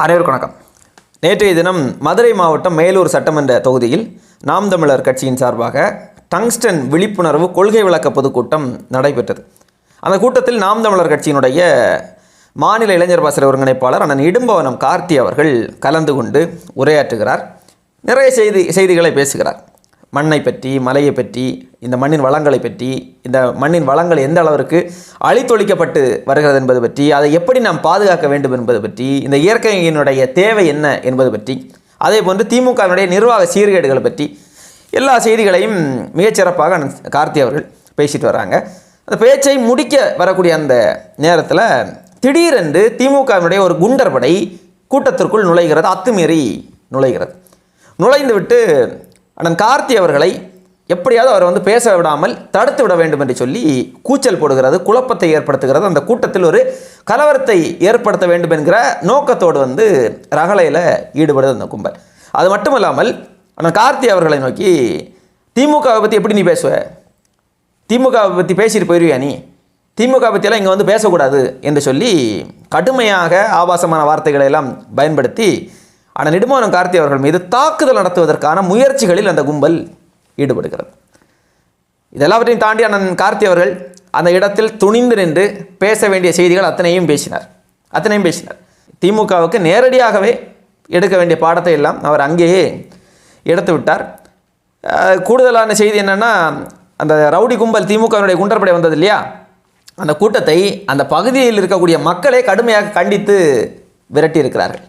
அனைவருக்கும் வணக்கம். நேற்றைய தினம் மதுரை மாவட்டம் மேலூர் சட்டமன்ற தொகுதியில் நாம் தமிழர் கட்சியின் சார்பாக டங்ஸ்டன் விழிப்புணர்வு கொள்கை விளக்க பொதுக்கூட்டம் நடைபெற்றது. அந்த கூட்டத்தில் நாம் தமிழர் கட்சியினுடைய மாநில இளைஞர் பாசறை ஒருங்கிணைப்பாளர் அண்ணன் இடும்பவனம் கார்த்தி அவர்கள் கலந்து கொண்டு உரையாற்றுகிறார். நிறைய செய்திகளை பேசுகிறார். மண்ணை பற்றி, மலையை பற்றி, இந்த மண்ணின் வளங்களை பற்றி, இந்த மண்ணின் வளங்கள் எந்த அளவிற்கு அழித்தொழிக்கப்பட்டு வருகிறது என்பது பற்றி, அதை எப்படி நாம் பாதுகாக்க வேண்டும் என்பது பற்றி, இந்த இயற்கையினுடைய தேவை என்ன என்பது பற்றி, அதே போன்று திமுகவினுடைய நிர்வாக சீர்கேடுகளை பற்றி எல்லா செய்திகளையும் மிகச்சிறப்பாக கார்த்தி அவர்கள் பேசிட்டு வராங்க. அந்த பேச்சை முடிக்க வரக்கூடிய அந்த நேரத்தில் திடீரென்று திமுகவினுடைய ஒரு குண்டர் படை கூட்டத்திற்குள் நுழைகிறது, அத்துமீறி நுழைகிறது. நுழைந்து விட்டு அண்ணன் கார்த்தி அவர்களை எப்படியாவது அவர் பேச விடாமல் தடுத்து விட வேண்டும் என்று சொல்லி கூச்சல் போடுகிறது, குழப்பத்தை ஏற்படுத்துகிறது. அந்த கூட்டத்தில் ஒரு கலவரத்தை ஏற்படுத்த வேண்டும் என்கிற நோக்கத்தோடு ரகளையில் ஈடுபடுது அந்த கும்பல். அது மட்டுமல்லாமல் அண்ணன் கார்த்தி அவர்களை நோக்கி, திமுகவை பற்றி எப்படி நீ பேசுவ, திமுகவை பற்றி பேசிட்டு போயிருவியா, நீ திமுக பற்றியெல்லாம் இங்கே பேசக்கூடாது என்று சொல்லி கடுமையாக ஆபாசமான வார்த்தைகளை எல்லாம் பயன்படுத்தி அண்ணன் இடும்பவனம் கார்த்தி அவர்கள் மீது தாக்குதல் நடத்துவதற்கான முயற்சிகளில் அந்த கும்பல் ஈடுபடுகிறது. இதெல்லாவற்றையும் தாண்டி அண்ணன் கார்த்தி அவர்கள் அந்த இடத்தில் துணிந்து நின்று பேச வேண்டிய செய்திகள் அத்தனையும் பேசினார். திமுகவுக்கு நேரடியாகவே எடுக்க வேண்டிய பாடத்தை எல்லாம் அவர் அங்கேயே எடுத்து விட்டார். கூடுதலான செய்தி என்னென்னா, அந்த ரவுடி கும்பல் திமுகவினுடைய குண்டர்படை வந்தது இல்லையா, அந்த கூட்டத்தை அந்த பகுதியில் இருக்கக்கூடிய மக்களே கடுமையாக கண்டித்து விரட்டி இருக்கிறார்கள்.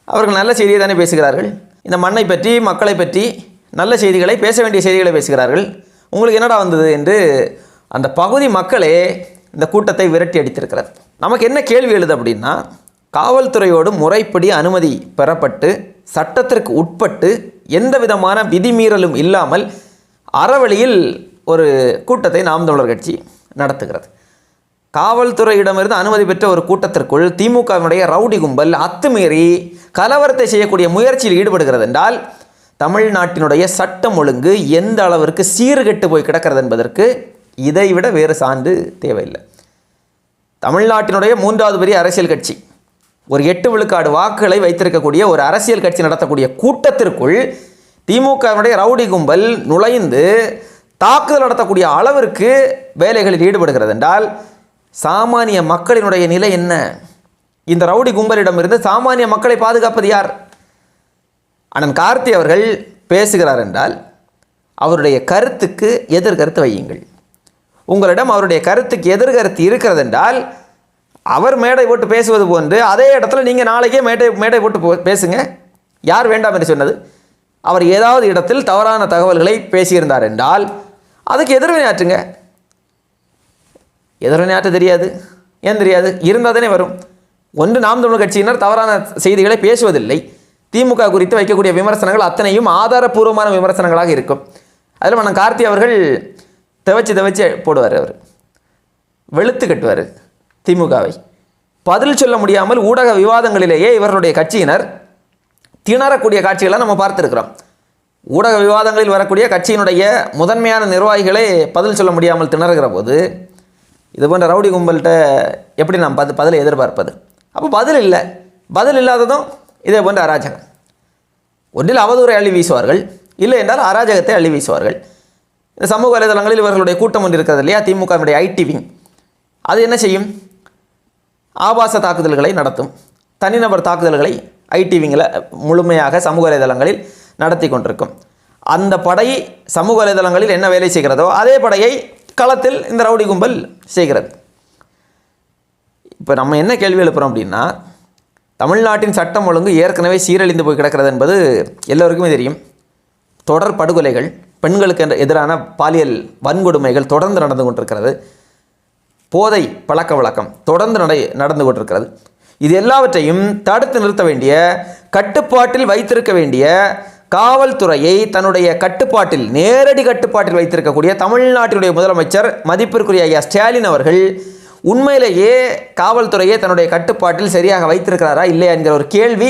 அவர்கள் நல்ல செய்தியை தானே பேசுகிறார்கள். இந்த மண்ணை பற்றி, மக்களை பற்றி நல்ல செய்திகளை, பேச வேண்டிய செய்திகளை பேசுகிறார்கள். உங்களுக்கு என்னடா வந்தது என்று அந்த பகுதி மக்களே இந்த கூட்டத்தை விரட்டி அடித்திருக்கிறார். நமக்கு என்ன கேள்வி எழுது அப்படின்னா, காவல்துறையோடு முறைப்படி அனுமதி பெறப்பட்டு சட்டத்திற்கு உட்பட்டு எந்த விதமான விதிமீறலும் இல்லாமல் அறவழியில் ஒரு கூட்டத்தை நாம் தமிழர் கட்சி நடத்துகிறது. காவல்துறையிடமிருந்து அனுமதி பெற்ற ஒரு கூட்டத்திற்குள் திமுகவினுடைய ரவுடி கும்பல் அத்துமீறி கலவரத்தை செய்யக்கூடிய முயற்சியில் ஈடுபடுகிறது என்றால் தமிழ்நாட்டினுடைய சட்டம் ஒழுங்கு எந்த அளவிற்கு சீர்கெட்டு போய் கிடக்கிறது என்பதற்கு இதைவிட வேறு சான்று தேவையில்லை. தமிழ்நாட்டினுடைய 3வது பெரிய அரசியல் கட்சி, ஒரு 8 விழுக்காடு வாக்குகளை வைத்திருக்கக்கூடிய ஒரு அரசியல் கட்சி நடத்தக்கூடிய கூட்டத்திற்குள் திமுகவினுடைய ரவுடி கும்பல் நுழைந்து தாக்குதல் நடத்தக்கூடிய அளவிற்கு வேலைகளில் ஈடுபடுகிறது என்றால் சாமானிய மக்களினுடைய நிலை என்ன? இந்த ரவுடி கும்பலிடமிருந்து சாமானிய மக்களை பாதுகாப்பது யார்? அண்ணன் கார்த்தி அவர்கள் பேசுகிறார் என்றால் அவருடைய கருத்துக்கு எதிர்கருத்து வையுங்கள். உங்களிடம் அவருடைய கருத்துக்கு எதிர்கருத்து இருக்கிறது என்றால் அவர் மேடை போட்டு பேசுவது போன்று அதே இடத்துல நீங்கள் நாளைக்கே மேடை போட்டு பேசுங்க. யார் வேண்டாம் என்று சொன்னது? அவர் ஏதாவது இடத்தில் தவறான தகவல்களை பேசியிருந்தார் என்றால் அதுக்கு எதிர்வினையாற்றுங்க. எதிர்வினையாற்ற தெரியாது, ஏன் தெரியாது? இருந்தால் தானே வரும். ஒன்று, நாம் தமிழர் கட்சியினர் தவறான செய்திகளை பேசுவதில்லை. திமுக குறித்து வைக்கக்கூடிய விமர்சனங்கள் அத்தனையும் ஆதாரபூர்வமான விமர்சனங்களாக இருக்கும். அதில் நம்ம கார்த்தி அவர்கள் துவைச்சு போடுவார். அவர் வெளுத்து கட்டுவார் திமுகவை. பதில் சொல்ல முடியாமல் ஊடக விவாதங்களிலேயே இவர்களுடைய கட்சியினர் திணறக்கூடிய காட்சிகளை நம்ம பார்த்துருக்கிறோம். ஊடக விவாதங்களில் வரக்கூடிய கட்சியினுடைய முதன்மையான நிர்வாகிகளே பதில் சொல்ல முடியாமல் திணறுகிற போது இது போன்ற ரவுடி கும்பல்கிட்ட எப்படி நாம் பதிலை எதிர்பார்ப்பது? அப்போ பதில் இல்லாததும் இதே போன்ற அராஜகம். ஒன்றில் அவதூறை அள்ளி வீசுவார்கள், இல்லை என்றால் அராஜகத்தை அள்ளி வீசுவார்கள். இந்த சமூக வலைதளங்களில் இவர்களுடைய கூட்டம் ஒன்று இருக்கிறது இல்லையா, திமுகவினுடைய ஐடி விங், அது என்ன செய்யும்? ஆபாச தாக்குதல்களை நடத்தும். தனிநபர் தாக்குதல்களை ஐடி விங்கில் முழுமையாக சமூக வலைதளங்களில் நடத்தி கொண்டிருக்கும். அந்த படை சமூக வலைதளங்களில் என்ன வேலை செய்கிறதோ அதே படையை களத்தில் இந்த ரவுடி கும்பல் செய்கிறது. இப்போ நம்ம என்ன கேள்வி எழுப்புகிறோம் அப்படின்னா, தமிழ்நாட்டின் சட்டம் ஒழுங்கு ஏற்கனவே சீரழிந்து போய் கிடக்கிறது என்பது எல்லோருக்குமே தெரியும். தொடர் படுகொலைகள், பெண்களுக்கு எதிரான பாலியல் வன்கொடுமைகள் தொடர்ந்து நடந்து கொண்டிருக்கிறது. போதை பழக்க வழக்கம் தொடர்ந்து நடந்து கொண்டிருக்கிறது. இது எல்லாவற்றையும் தடுத்து நிறுத்த வேண்டிய, கட்டுப்பாட்டில் வைத்திருக்க வேண்டிய காவல்துறையை தன்னுடைய கட்டுப்பாட்டில், நேரடி கட்டுப்பாட்டில் வைத்திருக்கக்கூடிய தமிழ்நாட்டினுடைய முதலமைச்சர் மதிப்பிற்குரிய ஐயா ஸ்டாலின் அவர்கள் உண்மையிலேயே காவல்துறையை தன்னுடைய கட்டுப்பாட்டில் சரியாக வைத்திருக்கிறாரா இல்லையா என்கிற ஒரு கேள்வி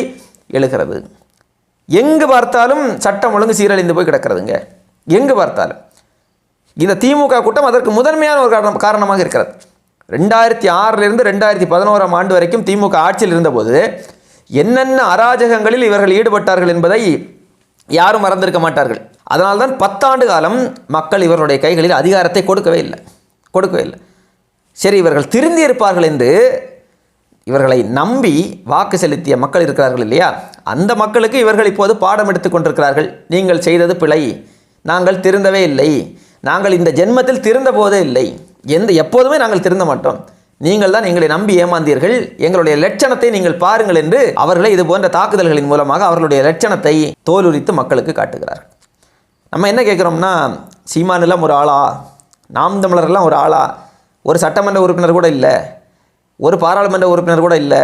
எழுகிறது. எங்கு பார்த்தாலும் சட்டம் ஒழுங்கு சீரழிந்து போய் கிடக்கிறதுங்க. எங்கு பார்த்தாலும் இந்த திமுக கூட்டம் அதற்கு முதன்மையான ஒரு காரணமாக இருக்கிறது. 2006 2011 ஆண்டு வரைக்கும் திமுக ஆட்சியில் இருந்தபோது என்னென்ன அராஜகங்களில் இவர்கள் ஈடுபட்டார்கள் என்பதை யாரும் மறந்திருக்க மாட்டார்கள். அதனால்தான் 10 ஆண்டு காலம் மக்கள் இவர்களுடைய கைகளில் அதிகாரத்தை கொடுக்கவே இல்லை. சரி, இவர்கள் திருந்தி இருப்பார்கள் என்று இவர்களை நம்பி வாக்கு செலுத்திய மக்கள் இருக்கிறார்கள் இல்லையா, அந்த மக்களுக்கு இவர்கள் இப்போது பாடம் எடுத்து கொண்டிருக்கிறார்கள். நீங்கள் செய்தது பிழை, நாங்கள் திருந்தவே இல்லை, நாங்கள் இந்த ஜென்மத்தில் திருந்த போதே இல்லை, எப்போதுமே நாங்கள் திருந்த மாட்டோம், நீங்கள் தான் எங்களை நம்பி ஏமாந்தீர்கள், எங்களுடைய லட்சணத்தை நீங்கள் பாருங்கள் என்று அவர்களை இது போன்ற தாக்குதல்களின் மூலமாக அவர்களுடைய லட்சணத்தை தோலுரித்து மக்களுக்கு காட்டுகிறார்கள். நம்ம என்ன கேட்குறோம்னா, சீமானெல்லாம் ஒரு ஆளா, நாம் தமிழரெல்லாம் ஒரு ஆளா, ஒரு சட்டமன்ற உறுப்பினர் கூட இல்லை, ஒரு பாராளுமன்ற உறுப்பினர் கூட இல்லை,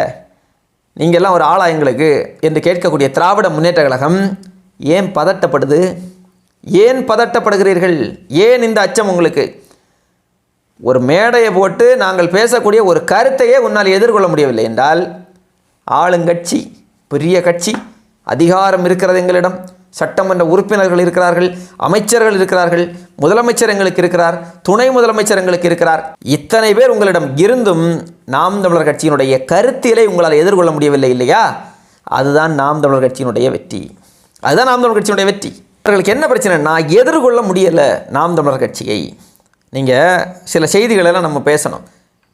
நீங்கள் எல்லாம் ஒரு ஆளா எங்களுக்கு என்று கேட்கக்கூடிய திராவிட முன்னேற்ற கழகம் ஏன் பதட்டப்படுது? ஏன் பதட்டப்படுகிறீர்கள்? ஏன் இந்த அச்சம் உங்களுக்கு? ஒரு மேடையை போட்டு நாங்கள் பேசக்கூடிய ஒரு கருத்தையே உன்னால் எதிர்கொள்ள முடியவில்லை என்றால், ஆளுங்கட்சி, பெரிய கட்சி, அதிகாரம் இருக்கிறது எங்களிடம், சட்டமன்ற உறுப்பினர்கள் இருக்கிறார்கள், அமைச்சர்கள் இருக்கிறார்கள், முதலமைச்சர் எங்களுக்கு இருக்கிறார், துணை முதலமைச்சர் எங்களுக்கு இருக்கிறார், இத்தனை பேர் உங்களிடம் இருந்தும் நாம் தமிழர் கட்சியினுடைய கருத்தியலை உங்களால் எதிர்கொள்ள முடியவில்லை இல்லையா? அதுதான் நாம் தமிழர் கட்சியினுடைய வெற்றி. அதுதான் நாம் தமிழர் கட்சியினுடைய வெற்றி. அவர்களுக்கு என்ன பிரச்சனைனா, எதிர்கொள்ள முடியலை நாம் தமிழர் கட்சியை. நீங்கள் சில செய்திகளெல்லாம் நம்ம பேசணும்.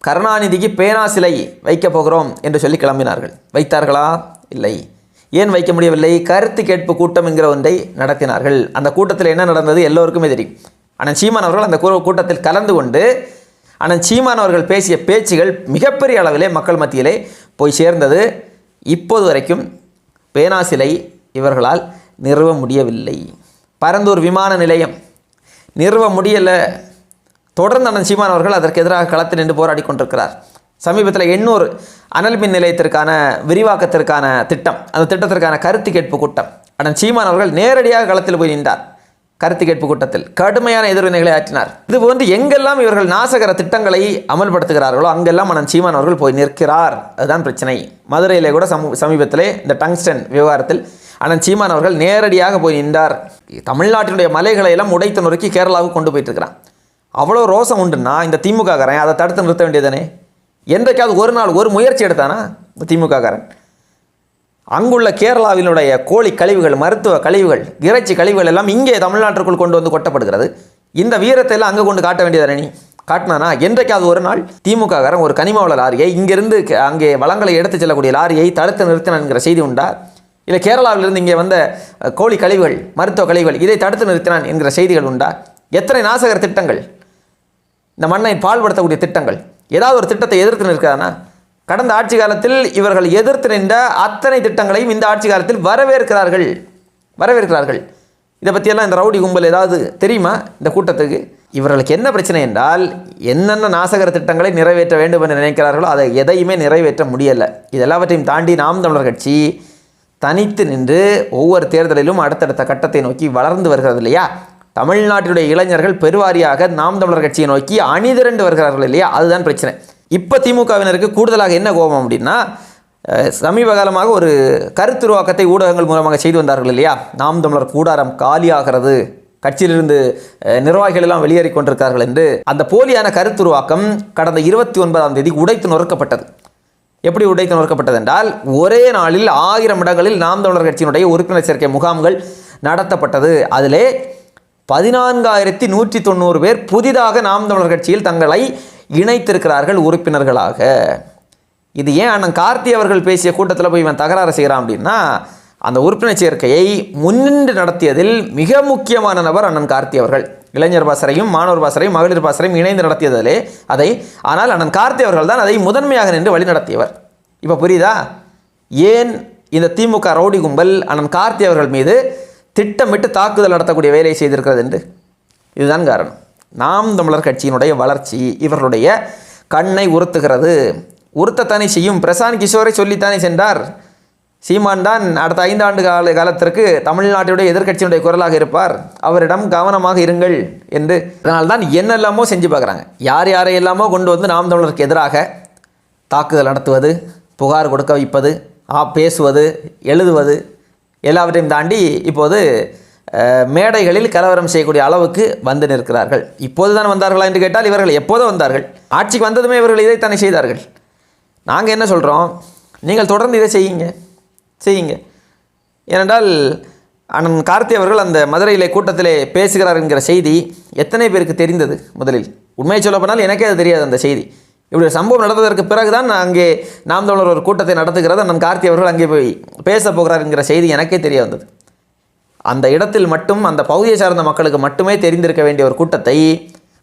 கருணாநிதிக்கு பேனா சிலை வைக்கப் போகிறோம் என்று சொல்லி கிளம்பினார்கள். வைத்தார்களா? இல்லை. ஏன் வைக்க முடியவில்லை? கருத்து கேட்பு கூட்டம் என்கிற ஒன்றை நடத்தினார்கள். அந்த கூட்டத்தில் என்ன நடந்தது எல்லோருக்குமே தெரியும். அண்ணன் சீமான் அவர்கள் அந்த கூட்டத்தில் கலந்து கொண்டு அண்ணன் சீமான் அவர்கள் பேசிய பேச்சுகள் மிகப்பெரிய அளவிலே மக்கள் மத்தியிலே போய் சேர்ந்தது. இப்போது வரைக்கும் பேனா சிலை இவர்களால் நிறுவ முடியவில்லை. பரந்தூர் விமான நிலையம் நிறுவ முடியலை. தொடர்ந்து அண்ணன் சீமான் அவர்கள் அதற்கு எதிராக களத்தில் நின்று போராடி கொண்டிருக்கிறார். சமீபத்தில் 800 அனல் மின் நிலையத்திற்கான விரிவாக்கத்திற்கான திட்டம், அந்த திட்டத்திற்கான கருத்து கேட்பு கூட்டம், அண்ணன் சீமான் அவர்கள் நேரடியாக களத்தில் போய் நின்றார். கருத்து கேட்பு கூட்டத்தில் கடுமையான எதிர்வினைகளை ஆற்றினார். இதுபோன்று எங்கெல்லாம் இவர்கள் நாசகர திட்டங்களை அமல்படுத்துகிறார்களோ அங்கெல்லாம் அண்ணன் சீமான் அவர்கள் போய் நிற்கிறார். அதுதான் பிரச்சனை. மதுரையிலே கூட சமீபத்திலே இந்த டங்ஸ்டன் விவகாரத்தில் அண்ணன் சீமான் அவர்கள் நேரடியாக போய் நின்றார். தமிழ்நாட்டினுடைய மலைகளை எல்லாம் உடைத்து நொறுக்கி கேரளாவுக்கு கொண்டு போயிட்டு இருக்கிறான். அவ்வளோ ரோசம் உண்டுன்னா இந்த திமுககாரன் அதை தடுத்து நிறுத்த வேண்டியதானே? என்றைக்காவது ஒரு நாள் ஒரு முயற்சி எடுத்தானா இந்த திமுககாரன்? அங்குள்ள கேரளாவினுடைய கோழி கழிவுகள், மருத்துவ கழிவுகள், இறைச்சி கழிவுகள் எல்லாம் இங்கே தமிழ்நாட்டிற்குள் கொண்டு வந்து கொட்டப்படுகிறது. இந்த வீரத்தை எல்லாம் அங்கே கொண்டு காட்ட வேண்டியதானே? நீ காட்டினானா? என்றைக்காவது ஒரு நாள் திமுககாரன் ஒரு கனிமவள லாரியை, இங்கிருந்து அங்கே வளங்களை எடுத்து செல்லக்கூடிய லாரியை தடுத்து நிறுத்தினான்ங்கிற செய்தி உண்டா? இல்லை கேரளாவிலிருந்து இங்கே வந்த கோழி கழிவுகள், மருத்துவ கழிவுகள் இதை தடுத்து நிறுத்தினான் என்கிற செய்திகள் உண்டா? எத்தனை நாசகர திட்டங்கள், இந்த மண்ணை பாழ்படுத்தக்கூடிய திட்டங்கள், ஏதாவது ஒரு திட்டத்தை எதிர்த்து நிற்கிறானா? கடந்த ஆட்சி காலத்தில் இவர்கள் எதிர்த்து நின்ற அத்தனை திட்டங்களையும் இந்த ஆட்சி காலத்தில் வரவேற்கிறார்கள். இதை பற்றியெல்லாம் இந்த ரவுடி கும்பல் ஏதாவது தெரியுமா இந்த கூட்டத்துக்கு? இவர்களுக்கு என்ன பிரச்சனை என்றால், என்னென்ன நாசகர திட்டங்களை நிறைவேற்ற வேண்டும் என்று நினைக்கிறார்களோ அதை எதையுமே நிறைவேற்ற முடியலை. இதெல்லாவற்றையும் தாண்டி நாம் தமிழர் கட்சி தனித்து நின்று ஒவ்வொரு தேர்தலிலும் அடுத்தடுத்த கட்டத்தை நோக்கி வளர்ந்து வருகிறது இல்லையா? தமிழ்நாட்டினுடைய இளைஞர்கள் பெருவாரியாக நாம் தமிழர் கட்சியை நோக்கி அணிதிரண்டு வருகிறார்கள் இல்லையா? அதுதான் பிரச்சனை. இப்போ திமுகவினருக்கு கூடுதலாக என்ன கோபம் அப்படின்னா, சமீப காலமாக ஒரு கருத்துருவாக்கத்தை ஊடகங்கள் மூலமாக செய்து வந்தார்கள் இல்லையா? நாம் தமிழர் கூடாரம் காலியாகிறது, கட்சியிலிருந்து நிர்வாகிகள் எல்லாம் வெளியேறி கொண்டிருக்கிறார்கள் என்று அந்த போலியான கருத்துருவாக்கம் கடந்த 29ஆம் தேதி உடைத்து நொறுக்கப்பட்டது. எப்படி உடைத்து நொறுக்கப்பட்டது என்றால், ஒரே நாளில் 1000 இடங்களில் நாம் தமிழர் கட்சியினுடைய உறுப்பினர் சேர்க்கை முகாம்கள் நடத்தப்பட்டது. அதிலே 14,190 பேர் புதிதாக நாம் தமிழர் கட்சியில் தங்களை இணைத்திருக்கிறார்கள் உறுப்பினர்களாக. இது ஏன் அண்ணன் கார்த்தி அவர்கள் பேசிய கூட்டத்தில் போய் இவன் தகராறு செய்கிறான் அப்படின்னா, அந்த உறுப்பினர் சேர்க்கையை முன்னின்று நடத்தியதில் மிக முக்கியமான நபர் அண்ணன் கார்த்தி அவர்கள். இளைஞர் பாசறையும் மாணவர் பாசறையும் மகளிர் பாசறையும் இணைந்து நடத்தியதிலே ஆனால் அண்ணன் கார்த்தி அவர்கள் தான் அதை முதன்மையாக நின்று வழி நடத்தியவர். இப்போ புரியுதா ஏன் இந்த திமுக ரவுடி கும்பல் அண்ணன் கார்த்தி அவர்கள் மீது திட்டமிட்டு தாக்குதல் நடத்தக்கூடிய வேலையை செய்திருக்கிறது என்று? இதுதான் காரணம். நாம் தமிழர் கட்சியினுடைய வளர்ச்சி இவர்களுடைய கண்ணை உறுத்துகிறது. உறுத்தத்தானே செய்யும். பிரசாந்த் கிஷோரை சொல்லித்தானே சென்றார். சீமான் தான் அடுத்த 5 ஆண்டு காலத்திற்கு தமிழ்நாட்டினுடைய எதிர்க்கட்சியினுடைய குரலாக இருப்பார், அவரிடம் கவனமாக இருங்கள் என்று. அதனால்தான் என்னெல்லாமோ செஞ்சு பார்க்குறாங்க. யாரையெல்லாமோ கொண்டு வந்து நாம் தமிழருக்கு எதிராக தாக்குதல் நடத்துவது, புகார் கொடுக்க வைப்பது, பேசுவது, எழுதுவது, எல்லாவற்றையும் தாண்டி இப்போது மேடைகளில் கலவரம் செய்யக்கூடிய அளவுக்கு வந்து நிற்கிறார்கள். இப்போது தான் வந்தார்களா என்று கேட்டால் இவர்கள் எப்போதோ வந்தார்கள். ஆட்சிக்கு வந்ததுமே இவர்கள் இதைத்தானே செய்தார்கள். நாங்கள் என்ன சொல்கிறோம், நீங்கள் தொடர்ந்து இதை செய்யுங்க. செய்யுங்க. ஏனென்றால் அண்ணன் கார்த்தி அவர்கள் அந்த மதுரையிலே கூட்டத்திலே பேசுகிறார் என்கிற செய்தி எத்தனை பேருக்கு தெரிந்தது? முதலில் உண்மையை சொல்லப்போனால் எனக்கே அது தெரியாது. அந்த செய்தி இப்படி ஒரு சம்பவம் நடந்ததற்கு பிறகுதான் அங்கே நாம் தமிழர் ஒரு கூட்டத்தை நடத்துகிறது, அண்ணன் கார்த்தி அவர்கள் அங்கே போய் பேச போகிறார் என்கிற செய்தி எனக்கே தெரிய வந்தது. அந்த இடத்தில் மட்டும் அந்த பகுதியை சார்ந்த மக்களுக்கு மட்டுமே தெரிந்திருக்க வேண்டிய ஒரு கூட்டத்தை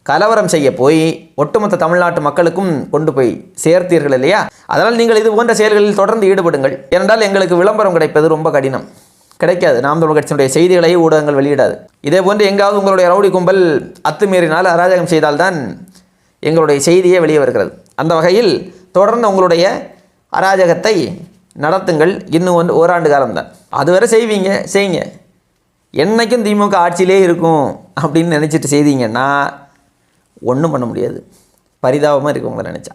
கலவரம் செய்ய போய் ஒட்டுமொத்த தமிழ்நாட்டு மக்களுக்கும் கொண்டு போய் சேர்த்தீர்கள் இல்லையா? அதனால் நீங்கள் இது போன்ற செயல்களில் தொடர்ந்து ஈடுபடுங்கள். ஏனென்றால் எங்களுக்கு விளம்பரம் கிடைப்பது ரொம்ப கடினம், கிடைக்காது. நாம் தமிழர் கட்சியினுடைய செய்திகளை ஊடகங்கள் வெளியிடாது. இதே போன்று எங்காவது உங்களுடைய ரவுடி கும்பல் அத்துமீறினால் அராஜகம் செய்தால்தான் எங்களுடைய செய்தியே வெளியே வருகிறது. அந்த வகையில் தொடர்ந்து உங்களுடைய அராஜகத்தை நடத்துங்கள். இன்னும் ஓராண்டு காலம்தான், அதுவரை செய்வீங்க, செய்யுங்க. என்னைக்கும் திமுக ஆட்சியிலே இருக்கும் அப்படின்னு நினச்சிட்டு செய்தீங்கன்னா ஒன்றும் பண்ண முடியாது. பரிதாபமாக இருக்கு உங்களை நினச்சா.